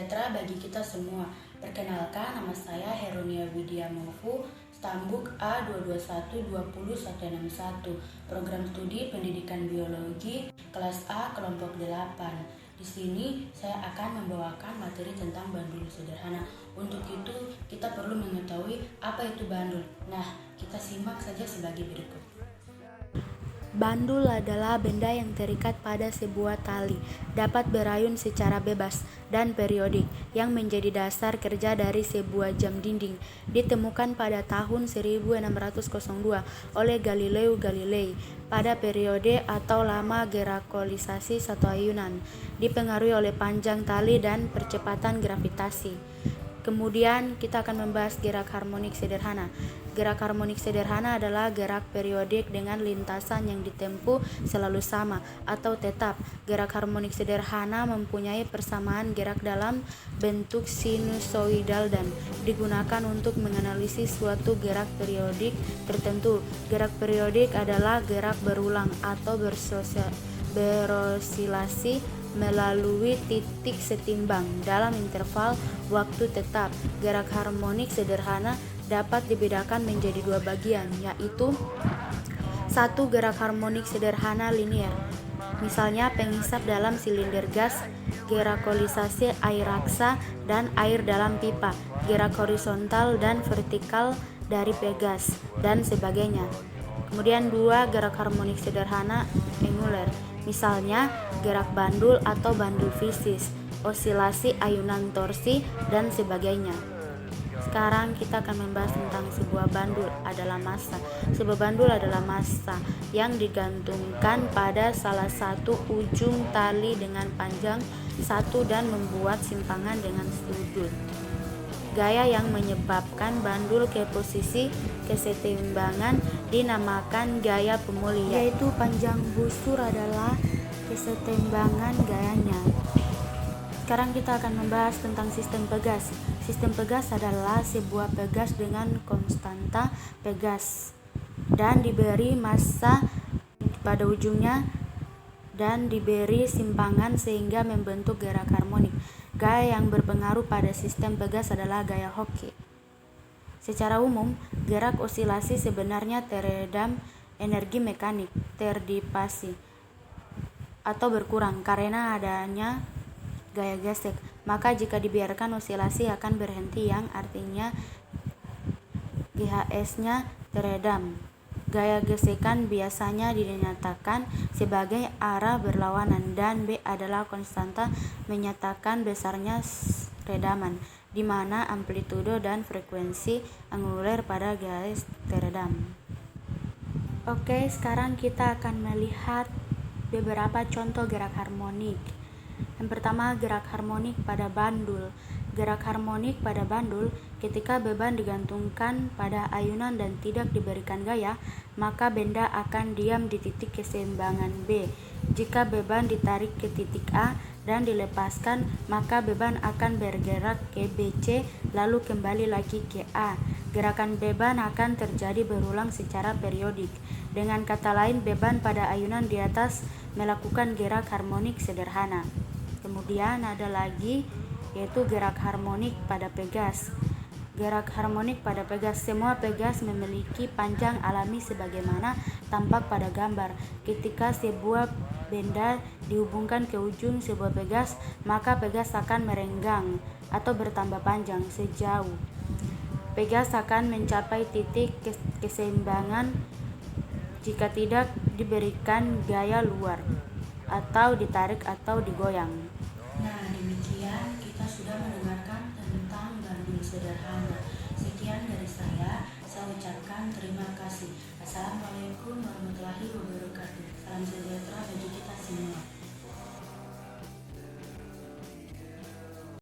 sejahtera bagi kita semua. Perkenalkan, nama saya Heronia Widya Mofu, Stambuk A22120161, Program Studi Pendidikan Biologi, Kelas A, Kelompok 8. Di sini saya akan membawakan materi tentang bandul sederhana. Untuk itu, kita perlu mengetahui apa itu bandul. Nah, kita simak saja sebagai berikut. Bandul adalah benda yang terikat pada sebuah tali, dapat berayun secara bebas dan periodik, yang menjadi dasar kerja dari sebuah jam dinding. Ditemukan pada tahun 1602 oleh Galileo Galilei pada periode atau lama gerakolisasi satu ayunan, dipengaruhi oleh panjang tali dan percepatan gravitasi. Kemudian kita akan membahas gerak harmonik sederhana. Gerak harmonik sederhana adalah gerak periodik dengan lintasan yang ditempuh selalu sama atau tetap. Gerak harmonik sederhana mempunyai persamaan gerak dalam bentuk sinusoidal dan digunakan untuk menganalisis suatu gerak periodik tertentu. Gerak periodik adalah gerak berulang atau berosilasi melalui titik setimbang dalam interval waktu tetap. Gerak harmonik sederhana dapat dibedakan menjadi dua bagian, yaitu 1. Gerak harmonik sederhana linier, misalnya penghisap dalam silinder gas, gerakolisasi air raksa dan air dalam pipa, gerak horizontal dan vertikal dari pegas, dan sebagainya. Kemudian 2. Gerak harmonik sederhana angular, misalnya gerak bandul atau bandul fisis, osilasi ayunan torsi, dan sebagainya. Sekarang kita akan membahas tentang sebuah bandul adalah massa. Sebuah bandul adalah massa yang digantungkan pada salah satu ujung tali dengan panjang 1 dan membuat simpangan dengan sudut. Gaya yang menyebabkan bandul ke posisi kesetimbangan dinamakan gaya pemulih, yaitu panjang busur adalah kesetimbangan gayanya. Sekarang kita akan membahas tentang sistem pegas. Sistem pegas adalah sebuah pegas dengan konstanta pegas dan diberi massa pada ujungnya dan diberi simpangan sehingga membentuk gerak harmonik. Gaya yang berpengaruh pada sistem pegas adalah gaya Hooke. Secara umum, gerak osilasi sebenarnya teredam energi mekanik, terdipasi atau berkurang karena adanya gaya gesek. Maka jika dibiarkan osilasi akan berhenti, yang artinya GHS-nya teredam. Gaya gesekan biasanya dinyatakan sebagai arah berlawanan, dan B adalah konstanta menyatakan besarnya redaman, di mana amplitudo dan frekuensi angular pada garis teredam. Oke, sekarang kita akan melihat beberapa contoh gerak harmonik. Yang pertama, gerak harmonik pada bandul. Gerak harmonik pada bandul ketika beban digantungkan pada ayunan dan tidak diberikan gaya, maka benda akan diam di titik keseimbangan B. Jika beban ditarik ke titik A dan dilepaskan, maka beban akan bergerak ke BC lalu kembali lagi ke A. Gerakan beban akan terjadi berulang secara periodik. Dengan kata lain, beban pada ayunan di atas melakukan gerak harmonik sederhana. Kemudian ada lagi yaitu gerak harmonik pada pegas. Gerak harmonik pada pegas. Semua pegas memiliki panjang alami sebagaimana tampak pada gambar. Ketika sebuah benda dihubungkan ke ujung sebuah pegas, maka pegas akan merenggang atau bertambah panjang sejauh pegas akan mencapai titik keseimbangan jika tidak diberikan gaya luar atau ditarik atau digoyang. Nah, demikian kita sudah mendengarkan tentang bandul sederhana. Sekian dari saya ucapkan terima kasih. Assalamualaikum warahmatullahi wabarakatuh. Salam sejahtera bagi kita semua.